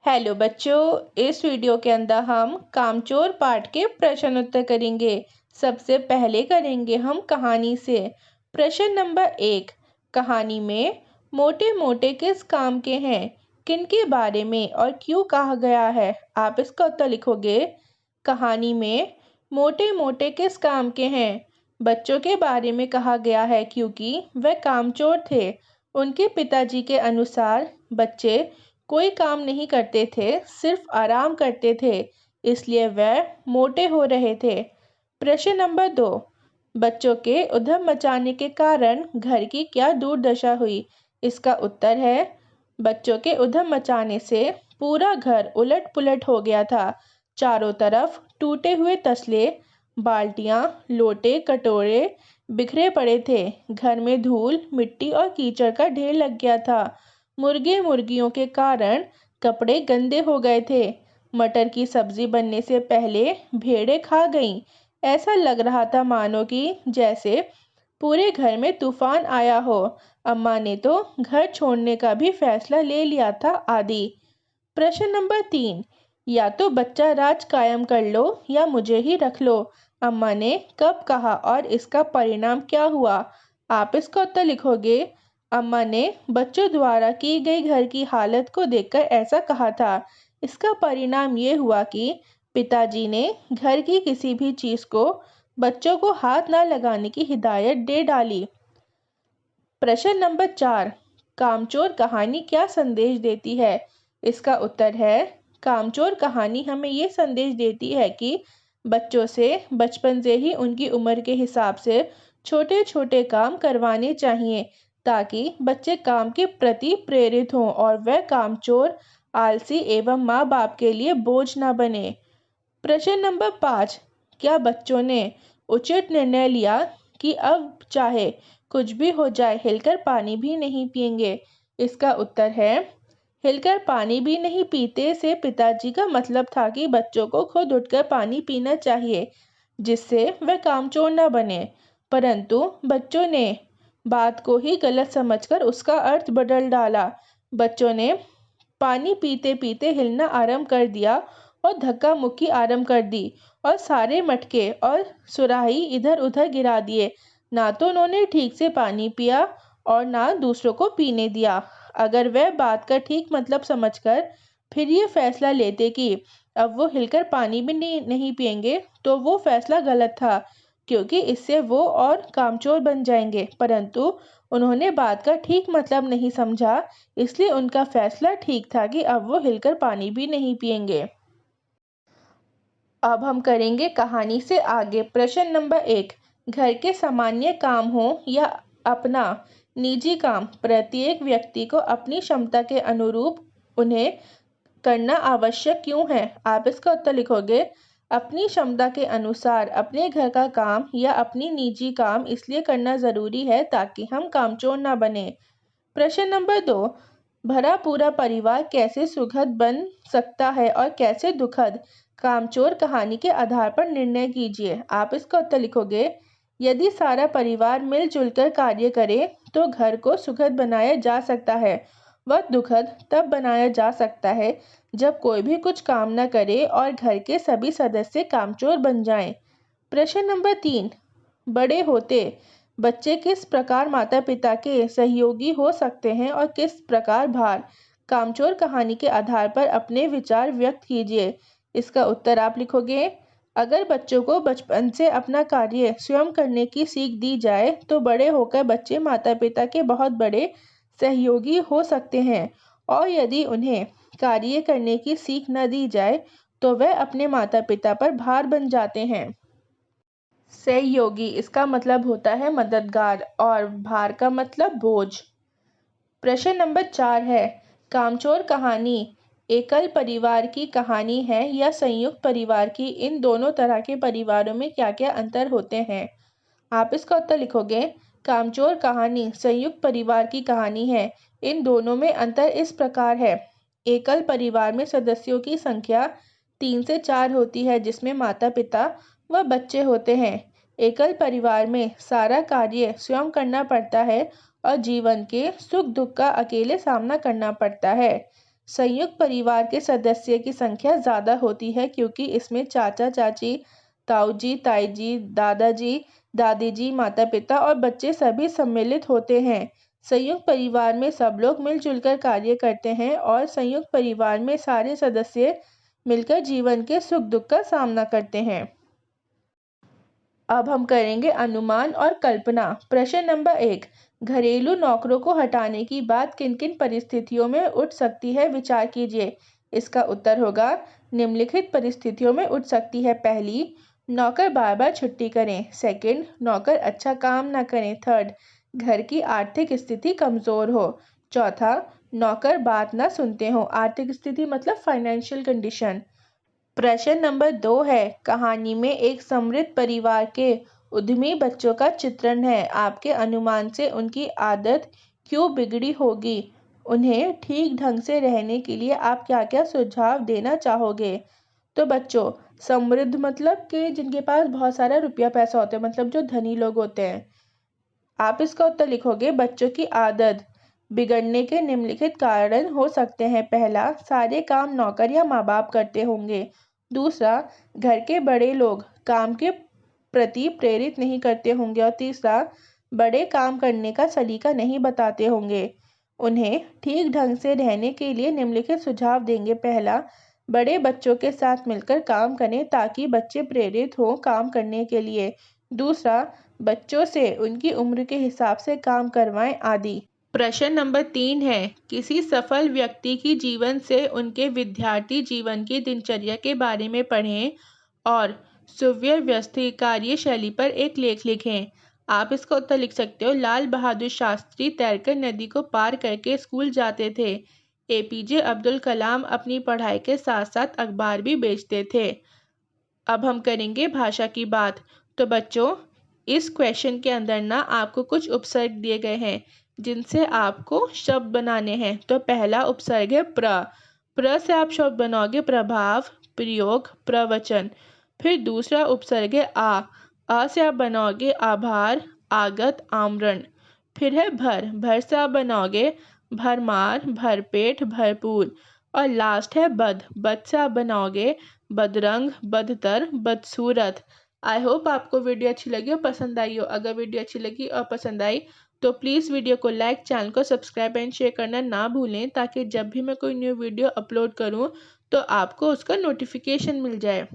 Hello बच्चों, इस video के अंदर हम कामचोर पाठ के प्रश्न उत्तर करेंगे। सबसे पहले करेंगे हम कहानी से। प्रश्न नंबर 1, कहानी में मोटे मोटे किस काम के हैं, किनके बारे में और क्यों कहा गया है। आप इसका उत्तर लिखोगे। कहानी में मोटे मोटे किस काम के हैं, बच्चों के बारे में कहा गया है क्योंकि वह कामचोर थे। उनके पिताजी के अनुसार बच्चे कोई काम नहीं करते थे, सिर्फ आराम करते थे, इसलिए वह मोटे हो रहे थे। प्रश्न नंबर 2, बच्चों के उधम मचाने के कारण घर की क्या दुर्दशा हुई। इसका उत्तर है, बच्चों के उधम मचाने से पूरा घर उलट पुलट हो गया था। चारों तरफ टूटे हुए तसले, बाल्टियां, लोटे, कटोरे बिखरे पड़े थे। घर में धूल, मिट्टी और कीचड़ का ढेर लग गया था। मुर्गे मुर्गियों के कारण कपड़े गंदे हो गए थे। मटर की सब्जी बनने से पहले भेड़ें खा गईं। ऐसा लग रहा था मानो कि जैसे पूरे घर में तूफान आया हो। अम्मा ने तो घर छोड़ने का भी फैसला ले लिया था आदि। प्रश्न नंबर 3, या तो बच्चा राज कायम कर लो या मुझे ही रख लो। अम्मा ने कब कहा और इसका परिणाम क्या हुआ। आप इसका उत्तर लिखोगे। अम्मा ने बच्चों द्वारा की गई घर की हालत को देखकर ऐसा कहा था। इसका परिणाम ये हुआ कि पिताजी ने घर की किसी भी चीज को बच्चों को हाथ ना लगाने की हिदायत दे डाली। प्रश्न नंबर 4, कामचोर कहानी क्या संदेश देती है। इसका उत्तर है, कामचोर कहानी हमें ये संदेश देती है कि बच्चों से बचपन से ही उनकी उम्र के हिसाब से छोटे छोटे काम करवाने चाहिए ताकि बच्चे काम के प्रति प्रेरित हों और वह कामचोर, आलसी एवं माँ बाप के लिए बोझ न बने। प्रश्न नंबर 5, क्या बच्चों ने उचित निर्णय लिया कि अब चाहे कुछ भी हो जाए हिलकर पानी भी नहीं पिएंगे। इसका उत्तर है, हिलकर पानी भी नहीं पीते से पिताजी का मतलब था कि बच्चों को खुद उठकर पानी पीना चाहिए जिससे वह कामचोर न बने, परंतु बच्चों ने बात को ही गलत समझकर उसका अर्थ बदल डाला। बच्चों ने पानी पीते पीते हिलना आरंभ कर दिया और धक्का मुक्की आरंभ कर दी और सारे मटके और सुराही इधर उधर गिरा दिए। ना तो उन्होंने ठीक से पानी पिया और ना दूसरों को पीने दिया। अगर वह बात का ठीक मतलब समझकर फिर ये फैसला लेते कि अब वो हिलकर पानी भी नहीं पिएंगे तो वो फैसला गलत था क्योंकि इससे वो और कामचोर बन जाएंगे, परंतु उन्होंने बात का ठीक मतलब नहीं समझा, इसलिए उनका फैसला ठीक था कि अब वो हिलकर पानी भी नहीं पिएंगे। अब हम करेंगे कहानी से आगे। प्रश्न नंबर 1, घर के सामान्य काम हो या अपना निजी काम, प्रत्येक व्यक्ति को अपनी क्षमता के अनुरूप उन्हें करना आवश्यक क्यों है। आप इसका उत्तर लिखोगे। अपनी क्षमता के अनुसार अपने घर का काम या अपनी निजी काम इसलिए करना जरूरी है ताकि हम कामचोर ना बने। प्रश्न नंबर 2, भरा पूरा परिवार कैसे सुखद बन सकता है और कैसे दुखद। कामचोर कहानी के आधार पर निर्णय कीजिए। आप इसका उत्तर लिखोगे। यदि सारा परिवार मिलजुल कर कार्य करे तो घर को सुखद बनाया जा सकता है। वह दुखद तब बनाया जा सकता है जब कोई भी कुछ काम न करे और घर के सभी सदस्य कामचोर बन जाएं। प्रश्न नंबर 3, बड़े होते बच्चे किस प्रकार माता पिता के सहयोगी हो सकते हैं और किस प्रकार भार। कामचोर कहानी के आधार पर अपने विचार व्यक्त कीजिए। इसका उत्तर आप लिखोगे। अगर बच्चों को बचपन से अपना कार्य स्वयं करने की सीख दी जाए तो बड़े होकर बच्चे माता पिता के बहुत बड़े सहयोगी हो सकते हैं, और यदि उन्हें कार्य करने की सीख न दी जाए तो वह अपने माता पिता पर भार बन जाते हैं। सहयोगी इसका मतलब होता है मददगार और भार का मतलब बोझ। प्रश्न नंबर 4 है, कामचोर कहानी एकल परिवार की कहानी है या संयुक्त परिवार की। इन दोनों तरह के परिवारों में क्या क्या अंतर होते हैं। आप इसका उत्तर लिखोगे। कामचोर कहानी संयुक्त परिवार की कहानी है। इन दोनों में अंतर इस प्रकार है। एकल परिवार में सदस्यों की संख्या 3 से 4 होती है जिसमें माता पिता व बच्चे होते हैं। एकल परिवार में सारा कार्य स्वयं करना पड़ता है और जीवन के सुख दुख का अकेले सामना करना पड़ता है। संयुक्त परिवार के सदस्य की संख्या ज़्यादा होती है क्योंकि इसमें चाचा चाची, ताऊ जी, ताई जी, दादाजी, दादी जी, माता पिता और बच्चे सभी सम्मिलित होते हैं। संयुक्त परिवार में सब लोग मिलजुल कर कार्य करते हैं और संयुक्त परिवार में सारे सदस्य मिलकर जीवन के सुख दुख का सामना करते हैं। अब हम करेंगे अनुमान और कल्पना। प्रश्न नंबर 1, घरेलू नौकरों को हटाने की बात किन किन परिस्थितियों में उठ सकती है, विचार कीजिए। इसका उत्तर होगा निम्नलिखित परिस्थितियों में उठ सकती है। पहली, नौकर बार बार छुट्टी करें। सेकंड, नौकर अच्छा काम ना करें। थर्ड, घर की आर्थिक स्थिति कमजोर हो। चौथा, नौकर बात ना सुनते हो। आर्थिक स्थिति मतलब फाइनेंशियल कंडीशन। प्रश्न नंबर 2 है, कहानी में एक समृद्ध परिवार के उद्यमी बच्चों का चित्रण है। आपके अनुमान से उनकी आदत क्यों बिगड़ी होगी? उन्हें ठीक ढंग से रहने के लिए आप क्या क्या सुझाव देना चाहोगे? तो बच्चों, समृद्ध मतलब कि जिनके पास बहुत सारा रुपया पैसा होता है, मतलब जो धनी लोग होते हैं। आप इसका उत्तर लिखोगे बच्चों की आदत बिगड़ने के निम्नलिखित कारण हो सकते हैं। पहला, सारे काम नौकर या माँ बाप करते होंगे। दूसरा, घर के बड़े लोग काम के प्रति प्रेरित नहीं करते होंगे। और तीसरा, बड़े काम करने का सलीका नहीं बताते होंगे। उन्हें ठीक ढंग से रहने के लिए निम्नलिखित सुझाव देंगे। पहला, बड़े बच्चों के साथ मिलकर काम करें ताकि बच्चे प्रेरित हों काम करने के लिए। दूसरा, बच्चों से उनकी उम्र के हिसाब से काम करवाएं आदि। प्रश्न नंबर 3 है, किसी सफल व्यक्ति की जीवन से उनके विद्यार्थी जीवन की दिनचर्या के बारे में पढ़ें और सुव्यवस्थित कार्यशैली पर एक लेख लिखें। आप इसका उत्तर लिख सकते हो। लाल बहादुर शास्त्री तैरकर नदी को पार करके स्कूल जाते थे। एपीजे अब्दुल कलाम अपनी पढ़ाई के साथ साथ अखबार भी बेचते थे। अब हम करेंगे भाषा की बात। तो बच्चों, इस क्वेश्चन के अंदर ना आपको कुछ उपसर्ग दिए गए हैं जिनसे आपको शब्द बनाने हैं। तो पहला उपसर्ग है प्र से आप शब्द बनाओगे प्रभाव, प्रयोग, प्रवचन। फिर दूसरा उपसर्ग है आ से आप बनाओगे आभार, आगत, आमरण। फिर है भर से आप बनाओगे भरमार, भरपेट, भरपूर। और लास्ट है बद से आप बनाओगे बदरंग, बदतर, बदसूरत। आई होप आपको वीडियो अच्छी लगी और पसंद आई हो। अगर वीडियो अच्छी लगी और पसंद आई तो प्लीज़ वीडियो को लाइक, चैनल को सब्सक्राइब एंड शेयर करना ना भूलें ताकि जब भी मैं कोई न्यू वीडियो अपलोड करूं तो आपको उसका नोटिफिकेशन मिल जाए।